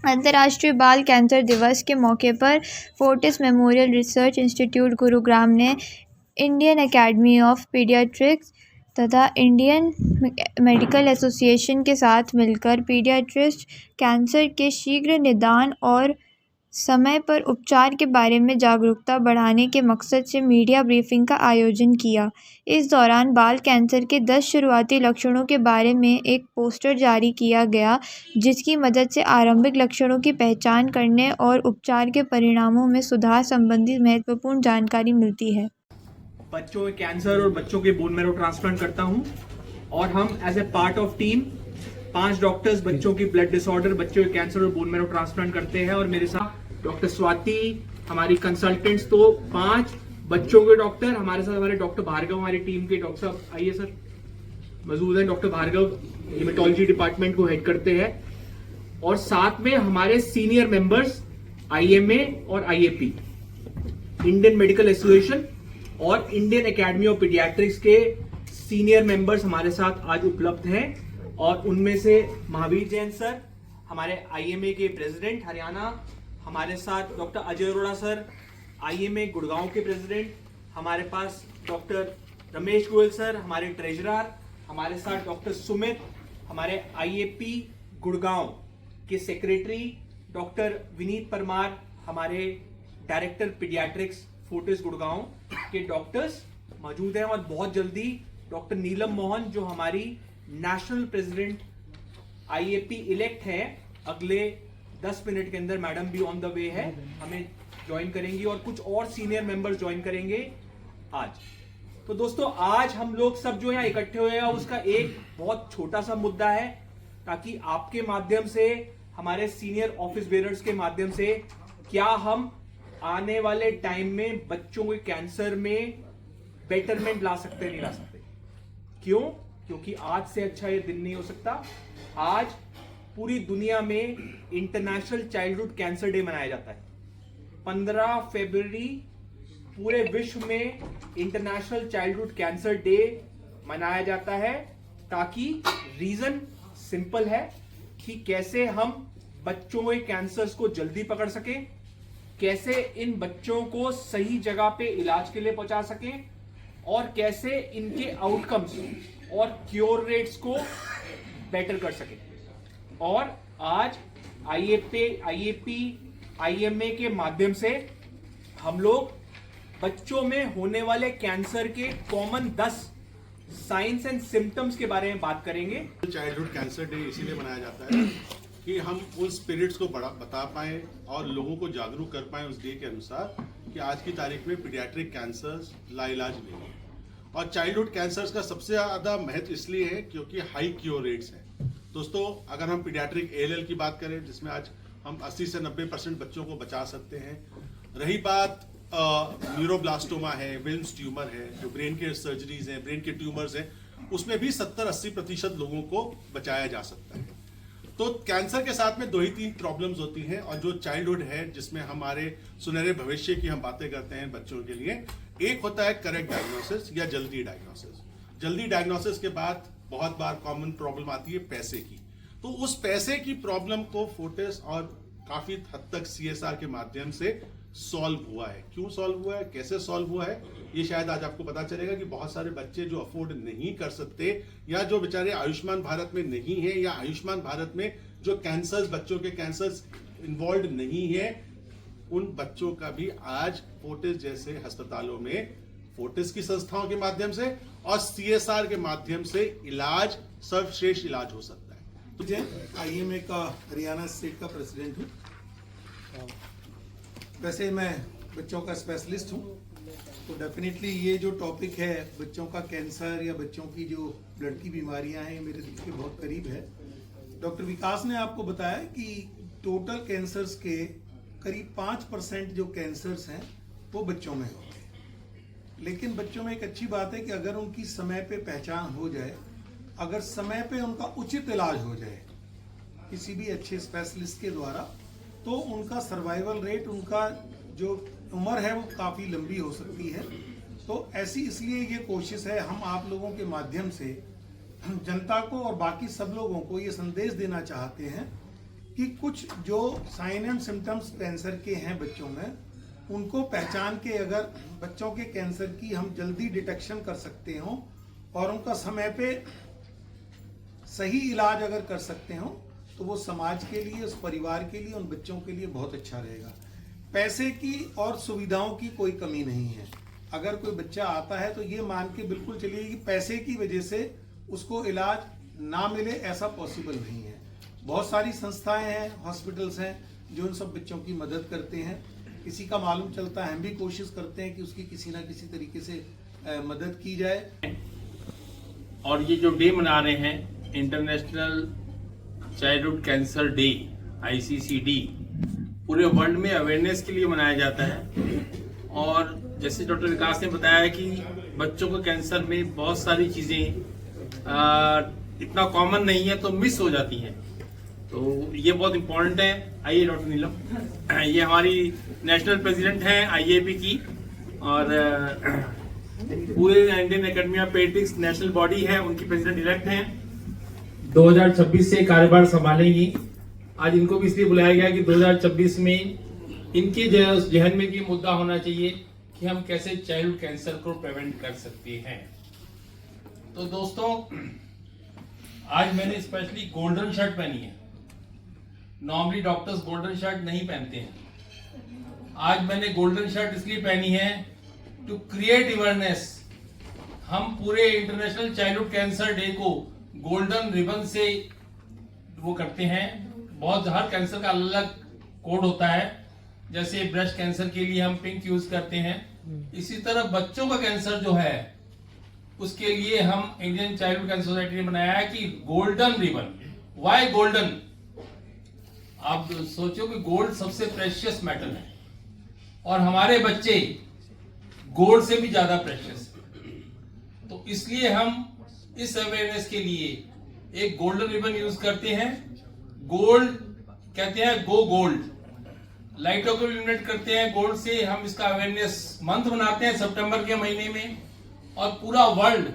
अंतर्राष्ट्रीय बाल कैंसर दिवस के मौके पर Fortis memorial research institute Gurugram ने इंडियन एकेडमी ऑफ पीडियाट्रिक्स तथा इंडियन मेडिकल एसोसिएशन के साथ मिलकर पीडियाट्रिस्ट कैंसर के शीघ्र निदान और समय पर उपचार के बारे में जागरूकता बढ़ाने के मकसद से मीडिया ब्रीफिंग का आयोजन किया। इस दौरान बाल कैंसर के 10 शुरुआती लक्षणों के बारे में एक पोस्टर जारी किया गया, जिसकी मदद से आरंभिक लक्षणों की पहचान करने और उपचार के परिणामों में सुधार संबंधी महत्वपूर्ण जानकारी मिलती है। बच्चों में कैंसर और बच्चों के बोन मैरो ट्रांसप्लांट करता हूं और हम as a part of team 5 doctors बच्चों की ब्लड डिसऑर्डर, बच्चों के कैंसर और बोन मैरो ट्रांसप्लांट करते हैं। और मेरे साथ डॉक्टर स्वाति हमारी कंसल्टेंट्स, तो 5 बच्चों के डॉक्टर हमारे साथ, हमारे डॉक्टर भार्गव हमारी टीम के डॉक्टर साहब आइए सर मौजूद हैं। डॉक्टर भार्गव हेमेटोलॉजी डिपार्टमेंट को हेड करते हैं और साथ में हमारे सीनियर मेंबर्स IMA और IAP, इंडियन मेडिकल एसोसिएशन और इंडियन एकेडमी ऑफ पीडियाट्रिक्स के सीनियर मेंबर्स हमारे साथ आज उपलब्ध हैं। और उनमें से महावीर जैन सर हमारे IMA के प्रेसिडेंट हरियाणा, हमारे साथ doctor Ajay Arora sir IMA Gurgaon के प्रेसिडेंट, हमारे पास डॉक्टर रमेश गोयल सर हमारे ट्रेजरर, हमारे साथ डॉक्टर सुमित हमारे IAP गुड़गांव के सेक्रेटरी, डॉक्टर विनीत परमार हमारे डायरेक्टर पीडियाट्रिक्स फोर्टिस गुड़गांव के डॉक्टर्स मौजूद हैं। और बहुत जल्दी डॉक्टर नीलम मोहन जो हमारी नेशनल प्रेसिडेंट IAP इलेक्ट है, अगले 10 मिनट के अंदर मैडम भी ऑन द वे है, हमें ज्वाइन करेंगी और कुछ और सीनियर मेंबर्स ज्वाइन करेंगे आज। तो दोस्तों आज हम लोग सब जो यहाँ इकट्ठे हुए हैं उसका एक बहुत छोटा सा मुद्दा है, ताकि आपके माध्यम से, हमारे सीनियर ऑफिस बेयरर्स के माध्यम से, क्या हम आने वाले टाइम में बच्चों के कैंसर में बेटरमेंट ला सकते नहीं ला सकते। क्यों? क्योंकि आज से अच्छा ये दिन नहीं हो सकता। आज पूरी दुनिया में इंटरनेशनल चाइल्डहुड कैंसर डे मनाया जाता है। 15 फरवरी पूरे विश्व में इंटरनेशनल चाइल्डहुड कैंसर डे मनाया जाता है, ताकि रीजन सिंपल है कि कैसे हम बच्चों के कैंसर्स को जल्दी पकड़ सकें, कैसे इन बच्चों को सही जगह पे इलाज के लिए पहुंचा सकें और कैसे इनके आउटकम्स और क्योर रेट्स को बेटर कर सकें। और आज IAP IMA के माध्यम से हम लोग बच्चों में होने वाले कैंसर के कॉमन 10 साइंस एंड सिम्टम्स के बारे में बात करेंगे। चाइल्डहुड कैंसर डे इसीलिए मनाया जाता है कि हम उन स्पिरिट्स को बता पाएं और लोगों को जागरूक कर पाएं उस डे के अनुसार कि आज की तारीख में पीडियाट्रिक कैंसर्स लाइलाज नहीं है। और चाइल्डहुड कैंसर्स का सबसे ज्यादा महत्व इसलिए है क्योंकि हाई क्योर रेट्स हैं। दोस्तों अगर हम पीडियाट्रिक ALL की बात करें, जिसमें आज हम 80 से 90% बच्चों को बचा सकते हैं। रही बात न्यूरोब्लास्टोमा है, विल्म्स ट्यूमर है, जो ब्रेन के सर्जरीज हैं, ब्रेन के ट्यूमर्स हैं, उसमें भी 70-80% लोगों को बचाया जा सकता है। तो कैंसर के साथ में 2 ही 3 प्रॉब्लम्स होती हैं, और जो चाइल्डहुड है जिसमें हमारे सुनहरे भविष्य की हम बातें करते हैं बच्चों के लिए, एक होता है करेक्ट डायग्नोसिस या जल्दी डायग्नोसिस। जल्दी डायग्नोसिस के बाद बहुत बार कॉमन प्रॉब्लम आती है पैसे की। तो उस पैसे की प्रॉब्लम को फोर्टिस और काफी हद तक CSR के माध्यम से सॉल्व हुआ है। क्यों सॉल्व हुआ है, कैसे सॉल्व हुआ है, ये शायद आज आपको पता चलेगा कि बहुत सारे बच्चे जो अफोर्ड नहीं कर सकते, या जो बेचारे आयुष्मान भारत में नहीं है, या आयुष्मान भारत में जो कैंसर्स, बच्चों के कैंसर्स इन्वॉल्व नहीं है, उन बच्चों का भी आज फोर्टिस जैसे अस्पतालों में, फोर्टिस की संस्थाओं के माध्यम से और CSR के माध्यम से इलाज, सर्वश्रेष्ठ इलाज हो सकता है। तो IMA का हरियाणा स्टेट का प्रेसिडेंट हूँ। वैसे मैं बच्चों का स्पेशलिस्ट हूँ, तो डेफिनेटली ये जो टॉपिक है बच्चों का कैंसर या बच्चों की जो ब्लड की बीमारियां हैं, मेरे दिल के बहुत करीब है। डॉक्टर विकास ने आपको बताया कि टोटल कैंसर्स के करीब 5% जो कैंसर्स हैं वो बच्चों में होते हैं। लेकिन बच्चों में एक अच्छी बात है कि अगर उनकी समय पे पहचान हो जाए, अगर समय पे उनका उचित इलाज हो जाए किसी भी अच्छे स्पेशलिस्ट के द्वारा, तो उनका सर्वाइवल रेट, उनका जो उम्र है वो काफ़ी लंबी हो सकती है। तो ऐसी इसलिए ये कोशिश है, हम आप लोगों के माध्यम से जनता को और बाकी सब लोगों को ये संदेश देना चाहते हैं कि कुछ जो साइन एंड सिम्टम्स कैंसर के हैं बच्चों में, उनको पहचान के अगर बच्चों के कैंसर की हम जल्दी डिटेक्शन कर सकते हो और उनका समय पे सही इलाज अगर कर सकते हो तो वो समाज के लिए, उस परिवार के लिए, उन बच्चों के लिए बहुत अच्छा रहेगा। पैसे की और सुविधाओं की कोई कमी नहीं है। अगर कोई बच्चा आता है तो ये मान के बिल्कुल चलिए कि पैसे की वजह से उसको इलाज ना मिले, ऐसा पॉसिबल नहीं है। बहुत सारी संस्थाएं हैं, हॉस्पिटल्स हैं जो उन सब बच्चों की मदद करते हैं। किसी का मालूम चलता है, हम भी कोशिश करते हैं कि उसकी किसी ना किसी तरीके से मदद की जाए। और ये जो डे मना रहे हैं, international childhood cancer day, ICCD, पूरे वर्ल्ड में अवेयरनेस के लिए मनाया जाता है। और जैसे डॉक्टर विकास ने बताया कि बच्चों को कैंसर में बहुत सारी चीजें इतना कॉमन नहीं है तो मिस हो जाती हैं, तो ये बहुत इम्पोर्टेंट है। आइए डॉक्टर नीलम, ये हमारी नेशनल प्रेसिडेंट हैं IAP की और पूरे Indian academy of paediatrics national body है, उनकी प्रेसिडेंट इलेक्ट हैं, 2026 से कार्यभार संभालेंगी। आज इनको भी इसलिए बुलाया गया कि 2026 में इनके जहन में भी मुद्दा होना चाहिए कि हम कैसे चाइल्ड कैंसर को प्रिवेंट कर सकते हैं। तो दोस्तों, आज मैंने स्पेशली गोल्डन शर्ट पहनी है। नॉर्मली डॉक्टर्स गोल्डन शर्ट नहीं पहनते हैं। आज मैंने गोल्डन शर्ट इसलिए पहनी है टू क्रिएट अवेयरनेस। हम पूरे इंटरनेशनल चाइल्डहुड कैंसर डे को गोल्डन रिबन से वो करते हैं। बहुत हर कैंसर का अलग अलग कोड होता है, जैसे ब्रेस्ट कैंसर के लिए हम पिंक यूज करते हैं, इसी तरह बच्चों का कैंसर जो है उसके लिए हम इंडियन चाइल्डहुड कैंसर सोसाइटी ने बनाया है कि गोल्डन रिबन। Y golden? आप सोचो कि गोल्ड सबसे प्रेशियस मेटल है और हमारे बच्चे गोल्ड से भी ज्यादा प्रेशियस है, तो इसलिए हम इस अवेयरनेस के लिए एक गोल्डन रिबन यूज करते हैं। गोल्ड कहते हैं गो गोल्ड, लाइटों को इल्यूमिनेट करते हैं गोल्ड से। हम इसका अवेयरनेस मंथ मनाते हैं सितंबर के महीने में, और पूरा वर्ल्ड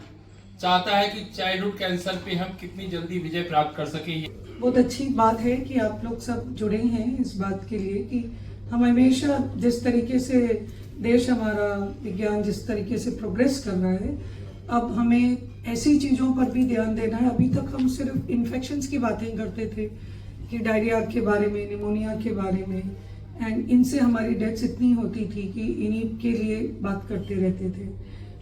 चाहता है कि चाइल्डहुड कैंसर पे हम कितनी जल्दी विजय प्राप्त कर सके। बहुत अच्छी बात है कि आप लोग सब जुड़े हैं इस बात के लिए कि हम हमेशा जिस तरीके से देश हमारा विज्ञान जिस तरीके से प्रोग्रेस कर रहा है, अब हमें ऐसी चीज़ों पर भी ध्यान देना है। अभी तक हम सिर्फ इन्फेक्शंस की बातें करते थे कि डायरिया के बारे में, निमोनिया के बारे में, एंड इनसे हमारी डेथ्स इतनी होती थी कि इन्हीं के लिए बात करते रहते थे।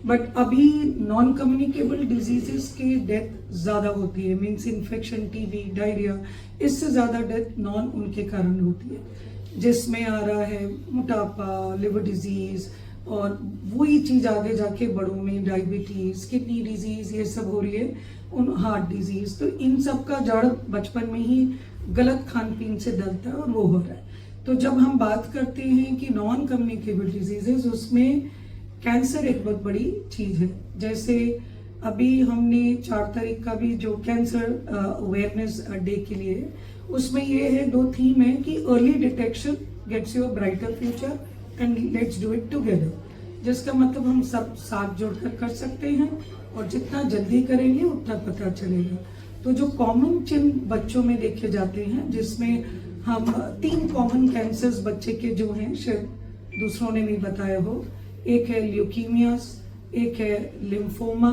बट अभी नॉन कम्युनिकेबल डिजीजेस की डेथ ज़्यादा होती है, मीन्स इन्फेक्शन, TB, डायरिया, इससे ज़्यादा डेथ नॉन उनके कारण होती है, जिसमें आ रहा है मोटापा, लिवर डिजीज, और वही चीज़ आगे जाके बड़ों में डायबिटीज, किडनी डिजीज, ये सब हो रही है, उन हार्ट डिजीज। तो इन सब का जड़ बचपन में ही गलत खान पीन से डलता है और वो हो रहा है। तो जब हम बात करते हैं कि नॉन कम्युनिकेबल डिजीजेस, उसमें कैंसर एक बहुत बड़ी चीज है। जैसे अभी हमने 4 तारीख का भी जो कैंसर अवेयरनेस डे के लिए, उसमें ये है 2 थीम है कि early detection gets you a brighter future and let's do it together, जिसका मतलब हम सब साथ जोड़कर कर सकते हैं और जितना जल्दी करेंगे उतना पता चलेगा। तो जो कॉमन चिन्ह बच्चों में देखे जाते हैं, जिसमें हम 3 कॉमन कैंसर्स बच्चे के जो हैं, शायद दूसरों ने नहीं बताया हो, एक है ल्यूकीमियास, एक है लिम्फोमा,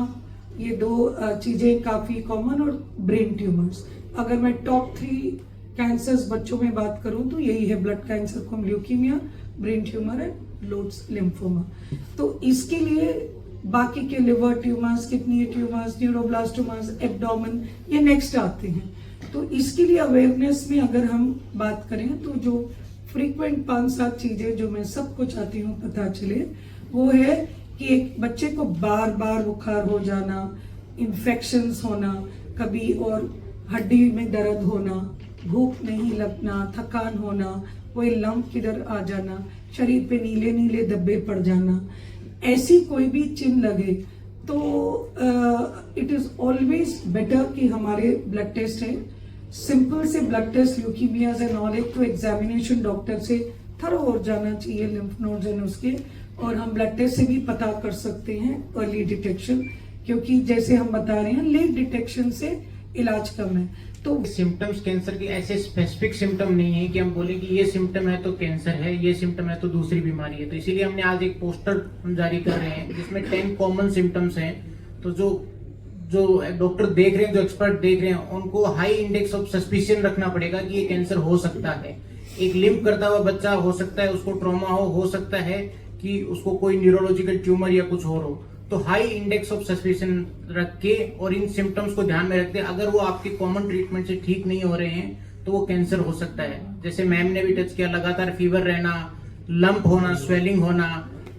ये 2 चीजें काफी कॉमन, और ब्रेन ट्यूमर्स। अगर मैं टॉप 3 कैंसर्स बच्चों में बात करूं तो यही है, ब्लड कैंसर को leukaemia, brain tumour and loads lymphoma. तो इसके लिए बाकी के liver tumours, kidney tumours, neuroblastomas, abdomen, ये नेक्स्ट आते हैं। तो इसके लिए अवेयरनेस में अगर हम बात करें तो जो फ्रीक्वेंट 5-7 चीजें जो मैं सबको चाहती हूँ पता चले, वो है कि एक बच्चे को बार बार बुखार हो जाना, इन्फेक्शंस होना कभी, और हड्डी में दर्द होना, भूख नहीं लगना, थकान होना, कोई लंप किधर आ जाना, शरीर पे नीले नीले धब्बे पड़ जाना, ऐसी कोई भी चिन्ह लगे तो इट इज ऑलवेज बेटर कि हमारे ब्लड टेस्ट है, सिंपल से blood test, leukaemias and all, एक तो एग्जामिनेशन डॉक्टर से थरो हो जाना चाहिए, लिम्फ नोड्स एंड उसके, और हम ब्लड टेस्ट से भी पता कर सकते हैं अर्ली डिटेक्शन, क्योंकि जैसे हम बता रहे हैं लेट डिटेक्शन से इलाज कम है। तो सिम्टम्स कैंसर के ऐसे स्पेसिफिक सिम्टम नहीं है कि हम बोले कि ये सिम्टम है तो कैंसर है, ये सिम्टम है तो दूसरी बीमारी है। तो इसीलिए हमने आज एक पोस्टर हम जारी कर रहे हैं जिसमें 10 कॉमन सिम्टम्स हैं। तो जो डॉक्टर देख रहे हैं, जो एक्सपर्ट देख रहे हैं, उनको हाई इंडेक्स ऑफ सस्पिशन रखना पड़ेगा कि ये कैंसर हो सकता है। एक लिम्प करता हुआ बच्चा हो सकता है, उसको ट्रॉमा हो सकता है कि उसको कोई न्यूरोलॉजिकल ट्यूमर या कुछ और हो। तो हाई इंडेक्स ऑफ सस्पिशन रख के और इन सिम्टम्स को ध्यान में रखते अगर वो आपके कॉमन ट्रीटमेंट से ठीक नहीं हो रहे हैं तो वो कैंसर हो सकता है। जैसे मैम ने भी टच किया, लगातार फीवर रहना, लंप होना, स्वेलिंग होना,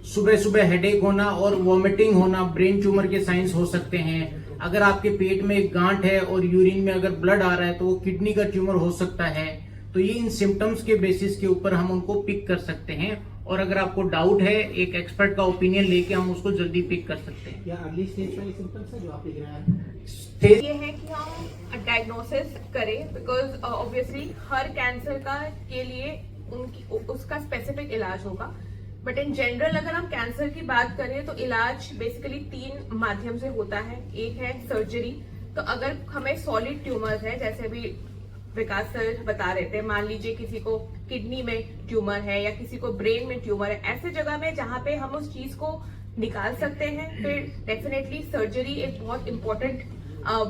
सुबह सुबह हेडेक होना और वॉमिटिंग होना, ब्रेन ट्यूमर के साइंस हो सकते हैं। अगर आपके पेट में एक गांठ है और यूरिन में अगर ब्लड आ रहा है तो वो किडनी का ट्यूमर हो सकता है। तो ये इन सिम्टम्स के बेसिस के ऊपर हम उनको पिक कर सकते हैं और अगर आपको डाउट है एक एक्सपर्ट का ओपिनियन लेके हम उसको जल्दी पिक कर सकते हैं। या अर्ली स्टेज वाले सिम्टम्स है जो आप लिख रहे हैं? ये है कि हम डायग्नोसिस करें, बिकॉज ऑब्वियसली हर कैंसर का के लिए उसका स्पेसिफिक इलाज होगा। बट इन जनरल अगर हम कैंसर की बात करें तो इलाज बेसिकली 3 माध्यम से होता है। एक है सर्जरी। तो अगर हमें सॉलिड ट्यूमर है, जैसे अभी विकास सर बता रहे थे, मान लीजिए किसी को किडनी में ट्यूमर है या किसी को ब्रेन में ट्यूमर है, ऐसे जगह में जहां पे हम उस चीज को निकाल सकते हैं, फिर डेफिनेटली सर्जरी एक बहुत इंपॉर्टेंट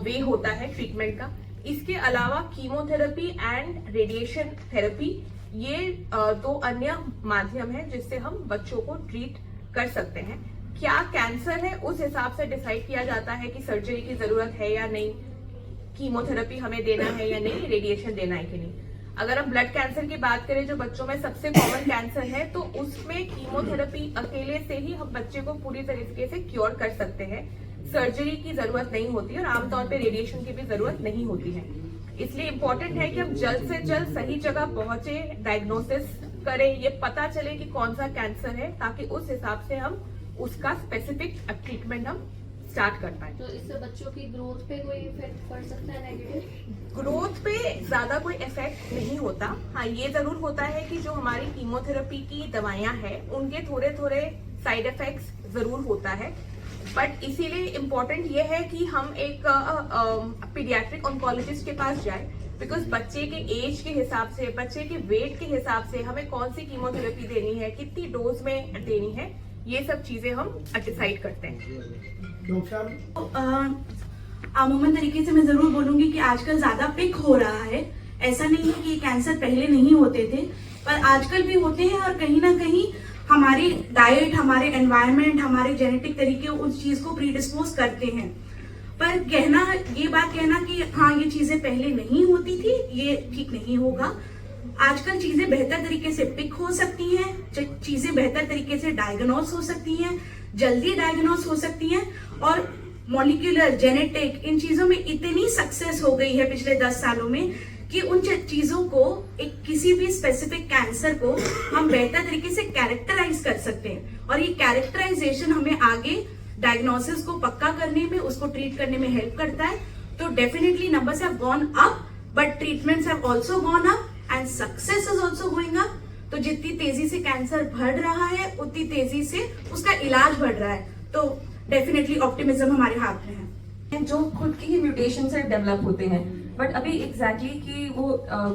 वे होता है ट्रीटमेंट का। इसके अलावा कीमोथेरेपी एंड रेडिएशन थेरेपी, ये 2 अन्य माध्यम है जिससे हम बच्चों को ट्रीट कर सकते हैं। क्या कैंसर है उस हिसाब से डिसाइड किया जाता है कि सर्जरी की जरूरत है या नहीं, कीमोथेरेपी हमें देना है या नहीं, रेडिएशन देना है कि नहीं। अगर हम ब्लड कैंसर की बात करें जो बच्चों में सबसे कॉमन कैंसर है, तो उसमें कीमोथेरेपी अकेले से ही हम बच्चे को पूरी तरीके से क्योर कर सकते हैं। सर्जरी की जरूरत नहीं होती और आमतौर पे रेडिएशन की भी जरूरत नहीं होती है। इसलिए इम्पोर्टेंट है कि हम जल्द से जल्द सही जगह पहुंचे, डायग्नोसिस करें, ये पता चले कि कौन सा कैंसर है, ताकि उस हिसाब से हम उसका स्पेसिफिक ट्रीटमेंट हम स्टार्ट कर पाए। तो इससे बच्चों की ग्रोथ पे कोई इफेक्ट पड़ सकता है नेगेटिव? ग्रोथ पे ज्यादा कोई इफेक्ट नहीं होता। हाँ, ये जरूर होता है कि जो हमारी कीमोथेरेपी की दवाइयां हैं उनके थोड़े थोड़े साइड इफेक्ट्स जरूर होता है। बट इसीलिए इम्पोर्टेंट ये है कि हम एक पीडियाट्रिक ऑन्कोलॉजिस्ट के पास जाए, बिकॉज बच्चे के एज के हिसाब से, बच्चे के वेट के हिसाब से हमें कौन सी कीमोथेरेपी देनी है, कितनी डोज में देनी है, ये सब चीजें हम डिसाइड करते हैं। अमूमन तरीके से मैं जरूर बोलूंगी कि आजकल ज्यादा पिक हो रहा है। ऐसा नहीं है कि कैंसर पहले नहीं होते थे, पर आजकल भी होते हैं और कहीं ना कहीं हमारी डाइट, हमारे एनवायरनमेंट, हमारे जेनेटिक तरीके उस चीज को प्रीडिस्पोज करते हैं। पर ये बात कहना कि हाँ ये चीजें पहले नहीं होती थी, ये ठीक नहीं होगा। आजकल चीजें बेहतर तरीके से पिक हो सकती हैं, चीजें बेहतर तरीके से डायग्नोस हो सकती हैं, जल्दी डायग्नोस हो सकती हैं और मॉलिक्यूलर, जेनेटिक, इन चीजों में इतनी सक्सेस हो गई है पिछले 10 सालों में कि उन चीजों को किसी भी स्पेसिफिक कैंसर को हम बेहतर तरीके से कैरेक्टराइज कर सकते हैं और ये कैरेक्टराइजेशन हमें आगे डायग्नोसिस को पक्का करने में, उसको ट्रीट करने में हेल्प करता है। तो definitely numbers have gone up, but treatments have also gone up and success is also going up. तो जितनी तेजी से कैंसर बढ़ रहा है उतनी तेजी से उसका इलाज बढ़ रहा है। तो डेफिनेटली ऑप्टिमिज्म हमारे हाथ में है। जो खुद की ही म्यूटेशन से डेवलप होते हैं, बट अभी एग्जैक्टली कि वो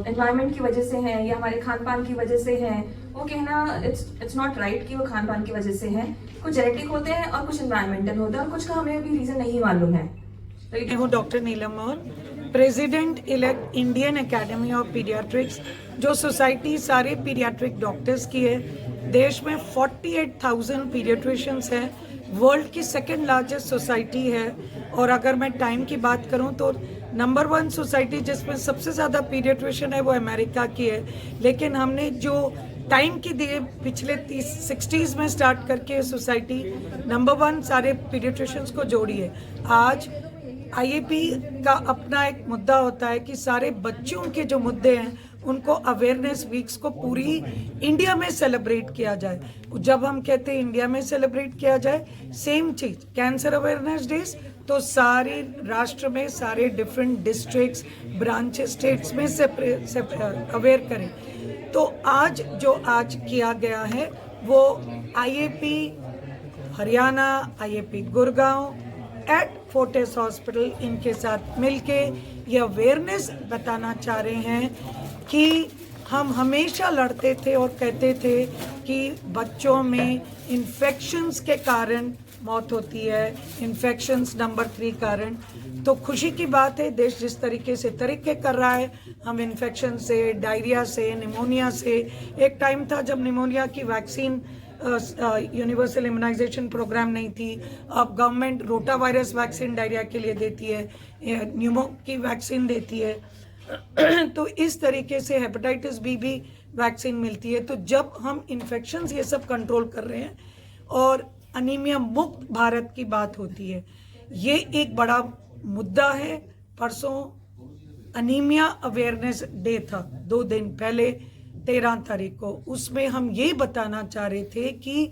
एनवायरनमेंट की वजह से है या हमारे खान पान की वजह से है, वो कहना इट्स नॉट राइट कि वो खान पान की वजह से है। कुछ जेनेटिक होते हैं और कुछ एनवायरमेंटल होते हैं और कुछ का हमें अभी रीजन नहीं मालूम है। मैं हूँ doctor Neelam Maurya, president elect Indian academy of paediatrics, जो सोसाइटी सारे पीडियाट्रिक डॉक्टर्स की है। देश में 48,000 पीडियाट्रिशियंस हैं, वर्ल्ड की 2nd लार्जेस्ट सोसाइटी है। और अगर मैं टाइम की बात करूं तो नंबर 1 सोसाइटी जिसमें सबसे ज़्यादा पीडियाट्रिशियन है वो अमेरिका की है। लेकिन हमने जो टाइम की दिए पिछले 60s में स्टार्ट करके सोसाइटी नंबर 1 सारे पीडियाट्रिशियंस को जोड़ी है। आज IAP का अपना एक मुद्दा होता है कि सारे बच्चों के जो मुद्दे हैं उनको अवेयरनेस वीक्स को पूरी इंडिया में सेलिब्रेट किया जाए। जब हम कहते हैं इंडिया में सेलिब्रेट किया जाए, सेम चीज कैंसर अवेयरनेस डेज तो सारे राष्ट्र में, सारे डिफरेंट डिस्ट्रिक्ट्स, ब्रांचेस, स्टेट्स में से अवेयर करें। तो आज जो आज किया गया है वो IAP Haryana, IAP Gurgaon at Fortis hospital, इनके साथ मिलके ये अवेयरनेस बताना चाह रहे हैं कि हम हमेशा लड़ते थे और कहते थे कि बच्चों में इन्फेक्शंस के कारण मौत होती है, इन्फेक्शंस नंबर 3 कारण। तो खुशी की बात है देश जिस तरीके से तरीके कर रहा है, हम इन्फेक्शन से, डायरिया से, निमोनिया से, एक टाइम था जब निमोनिया की वैक्सीन यूनिवर्सल इम्यूनाइजेशन प्रोग्राम नहीं थी, अब government rota virus vaccine diarrhoea के लिए देती है, न्यूमो की वैक्सीन देती है तो इस तरीके से हेपेटाइटिस बी भी वैक्सीन मिलती है। तो जब हम इन्फेक्शंस ये सब कंट्रोल कर रहे हैं और अनीमिया मुक्त भारत की बात होती है, ये एक बड़ा मुद्दा है। परसों अनीमिया अवेयरनेस डे था, 2 दिन पहले 13 तारीख को, उसमें हम ये बताना चाह रहे थे कि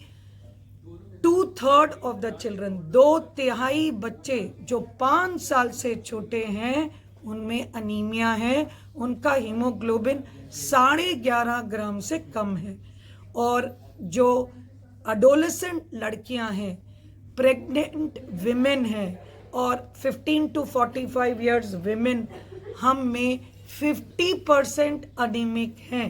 2/3 ऑफ द चिल्ड्रन, 2/3 बच्चे जो 5 साल से छोटे हैं उनमें अनीमिया है, उनका हीमोग्लोबिन 11.5 ग्राम से कम है। और जो अडोलेसेंट लड़कियां हैं, प्रेग्नेंट विमेन हैं और 15 to 45 इयर्स विमेन, हम में 50% अनीमिक हैं।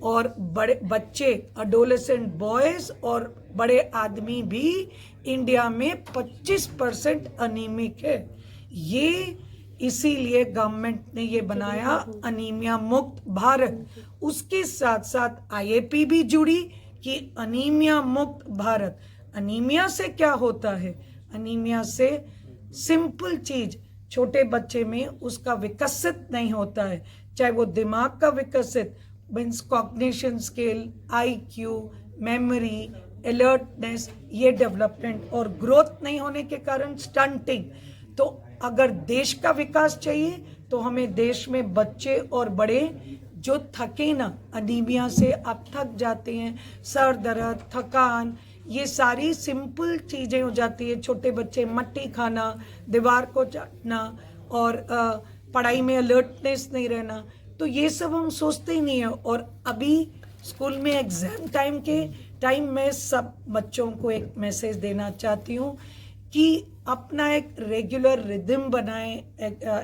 और बड़े बच्चे, अडोलेसेंट बॉयज और बड़े आदमी भी इंडिया में 25% अनीमिक है। ये इसीलिए गवर्नमेंट ने ये बनाया अनीमिया मुक्त भारत। उसके साथ साथ आईएपी भी जुड़ी कि अनीमिया मुक्त भारत। अनीमिया से क्या होता है? अनीमिया से सिंपल चीज, छोटे बच्चे में उसका विकसित नहीं होता है, चाहे वो दिमाग का विकसित means cognition skill, IQ, memory, alertness, ये डेवलपमेंट, और ग्रोथ नहीं होने के कारण स्टंटिंग। तो अगर देश का विकास चाहिए तो हमें देश में बच्चे और बड़े जो थके ना, अनीमिया से आप थक जाते हैं, सर दर्द, थकान, ये सारी सिंपल चीज़ें हो जाती है। छोटे बच्चे मट्टी खाना, दीवार को चाटना और पढ़ाई में अलर्टनेस नहीं रहना, तो ये सब हम सोचते ही नहीं है। और अभी स्कूल में एग्ज़ाम टाइम के टाइम में सब बच्चों को एक मैसेज देना चाहती हूँ कि अपना एक रेगुलर रिदम बनाएं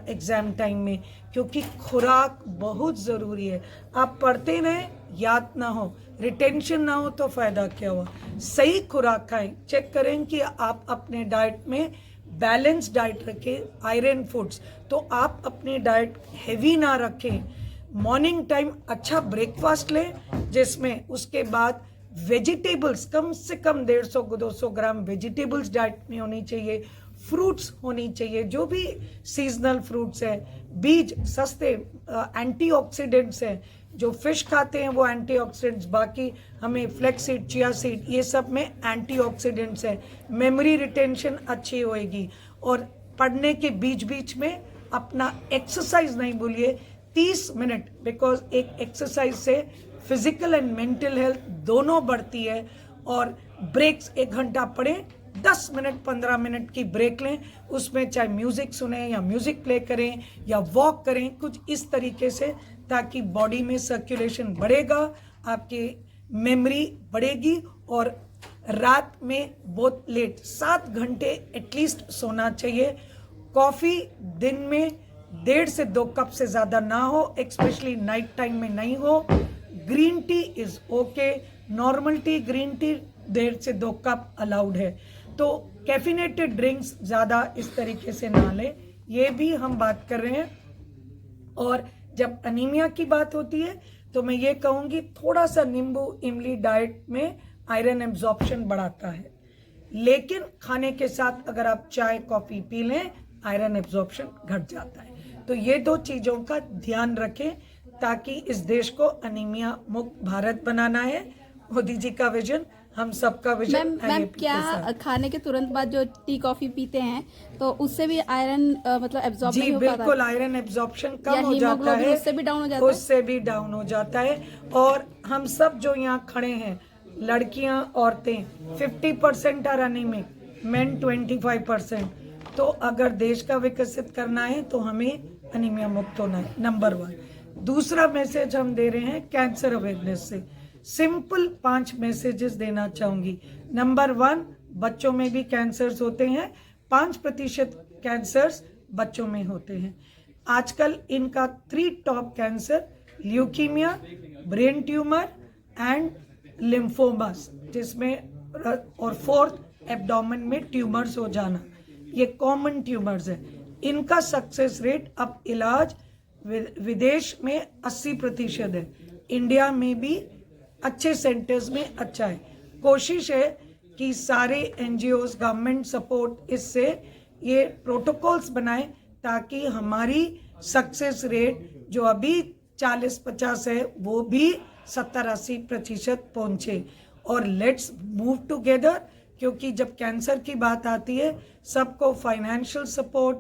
एग्ज़ाम टाइम में, क्योंकि खुराक बहुत ज़रूरी है। आप पढ़ते रहें, याद ना हो, रिटेंशन ना हो तो फ़ायदा क्या हुआ। सही खुराक खाएं, चेक करें कि आप अपने डाइट में बैलेंस डाइट रखें, आयरन फूड्स, तो आप अपनी डाइट हैवी ना रखें। मॉर्निंग टाइम अच्छा ब्रेकफास्ट लें, जिसमें उसके बाद वेजिटेबल्स कम से कम 150-200 ग्राम वेजिटेबल्स डाइट में होनी चाहिए। फ्रूट्स होनी चाहिए, जो भी सीजनल फ्रूट्स हैं, बीज सस्ते, एंटीऑक्सीडेंट्स हैं, जो फिश खाते हैं वो एंटीऑक्सीडेंट्स, बाकी हमें फ्लैक्स सीड, चिया सीड, ये सब में एंटीऑक्सीडेंट्स हैं। मेमोरी रिटेंशन अच्छी होएगी। और पढ़ने के बीच बीच में अपना एक्सरसाइज नहीं भूलिए, 30 मिनट, बिकॉज एक एक्सरसाइज से फिजिकल एंड मेंटल हेल्थ दोनों बढ़ती है। और ब्रेक्स 1 घंटा पढ़ें, 10 मिनट 15 मिनट की ब्रेक लें, उसमें चाहे म्यूजिक सुने या म्यूजिक प्ले करें या वॉक करें, कुछ इस तरीके से, ताकि बॉडी में सर्कुलेशन बढ़ेगा, आपकी मेमोरी बढ़ेगी। और रात में बहुत लेट 7 घंटे एटलीस्ट सोना चाहिए। कॉफ़ी दिन में 1.5 से 2 कप से ज़्यादा ना हो, एक्सपेशली नाइट टाइम में नहीं हो। Green tea is okay, normal T, green tea 1.5 से 2 कप अलाउड है। तो कैफिनेटेड ड्रिंक्स ज़्यादा इस तरीके से ना लें, ये भी हम बात कर रहे हैं। और जब अनीमिया की बात होती है तो मैं ये कहूँगी थोड़ा सा नींबू इमली डाइट में आयरन एब्जॉर्प्शन बढ़ाता है, लेकिन खाने के साथ अगर आप चाय कॉफ़ी पी लें आयरन एब्जॉर्प्शन घट जाता है। तो ये 2 चीज़ों का ध्यान रखें, ताकि इस देश को अनीमिया मुक्त भारत बनाना है। मोदी जी का विजन, हम सबका विजन। मैम क्या खाने के तुरंत बाद जो टी कॉफी पीते हैं तो उससे भी आयरन मतलब एब्जॉर्ब नहीं हो पाता? जी बिल्कुल, आयरन एब्जॉर्प्शन कम हो जाता है, उससे भी डाउन हो जाता है, उससे भी डाउन हो जाता है। और हम सब जो यहाँ खड़े हैं, लड़कियाँ, औरतें, 50% आर अनीमिक, मेन 25%। तो अगर देश का विकसित करना है तो हमें अनीमिया मुक्त होना है, नंबर 1। दूसरा मैसेज हम दे रहे हैं कैंसर अवेयरनेस से। सिंपल 5 मैसेजेस देना चाहूंगी। नंबर 1, बच्चों में भी कैंसर्स होते हैं, 5% कैंसर्स बच्चों में होते हैं। आजकल इनका 3 top cancer, leukaemia, brain tumour and lymphomas, जिसमें और 4th एब्डोमेन में ट्यूमर्स हो जाना, ये कॉमन ट्यूमर्स है। इनका सक्सेस रेट अब इलाज विदेश में 80% है, इंडिया में भी अच्छे सेंटर्स में अच्छा है। कोशिश है कि सारे NGOs, गवर्नमेंट सपोर्ट, इससे ये प्रोटोकॉल्स बनाए ताकि हमारी सक्सेस रेट जो अभी 40-50 है वो भी 70-80% पहुंचे। और लेट्स मूव टुगेदर, क्योंकि जब कैंसर की बात आती है सबको financial support,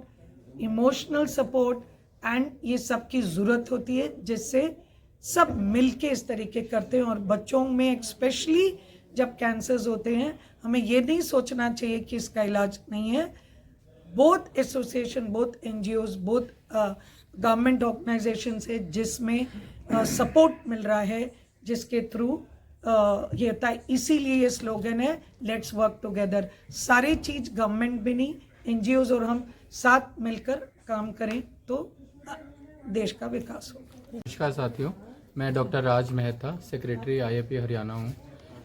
emotional support and ये सब की ज़रूरत होती है, जिससे सब मिलके इस तरीके करते हैं। और बच्चों में स्पेशली जब कैंसर्स होते हैं हमें ये नहीं सोचना चाहिए कि इसका इलाज नहीं है। Both association, both NGOs, both government organisation से जिसमें सपोर्ट मिल रहा है, जिसके थ्रू ये होता है। इसीलिए ये स्लोगन है लेट्स वर्क टुगेदर। सारी चीज़ गवर्नमेंट भी नहीं, NGOs और हम साथ मिलकर काम करें तो देश का विकास होगा। नमस्कार साथियों, मैं डॉक्टर राज मेहता, सेक्रेटरी IAP हरियाणा हूँ।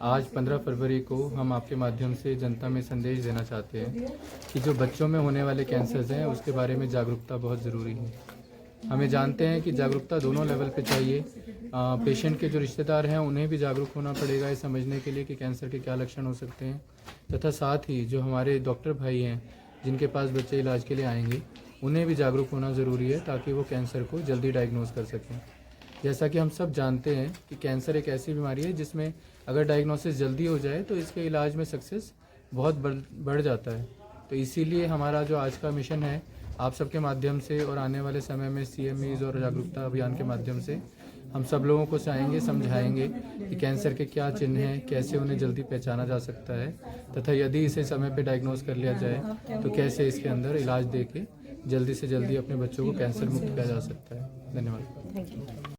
आज 15 फरवरी को हम आपके माध्यम से जनता में संदेश देना चाहते हैं कि जो बच्चों में होने वाले कैंसर्स हैं उसके बारे में जागरूकता बहुत ज़रूरी है। हमें जानते हैं कि जागरूकता दोनों लेवल पे चाहिए। पेशेंट के जो रिश्तेदार हैं उन्हें भी जागरूक होना पड़ेगा ये समझने के लिए कि कैंसर के क्या लक्षण हो सकते हैं, तथा साथ ही जो हमारे डॉक्टर भाई हैं जिनके पास बच्चे इलाज के लिए आएंगे उन्हें भी जागरूक होना ज़रूरी है ताकि वो कैंसर को जल्दी डायग्नोज कर सकें। जैसा कि हम सब जानते हैं कि कैंसर एक ऐसी बीमारी है जिसमें अगर डायग्नोसिस जल्दी हो जाए तो इसके इलाज में सक्सेस बहुत बढ़ जाता है। तो इसीलिए हमारा जो आज का मिशन है, आप सबके माध्यम से और आने वाले समय में CMEs और जागरूकता अभियान के माध्यम से हम सब लोगों को चाहेंगे, समझाएंगे कि कैंसर के क्या चिन्ह हैं, कैसे उन्हें जल्दी पहचाना जा सकता है, तथा यदि इसे समय पर डायग्नोज कर लिया जाए तो कैसे इसके अंदर इलाज दे के जल्दी से जल्दी अपने बच्चों को कैंसर मुक्त किया जा सकता है। धन्यवाद।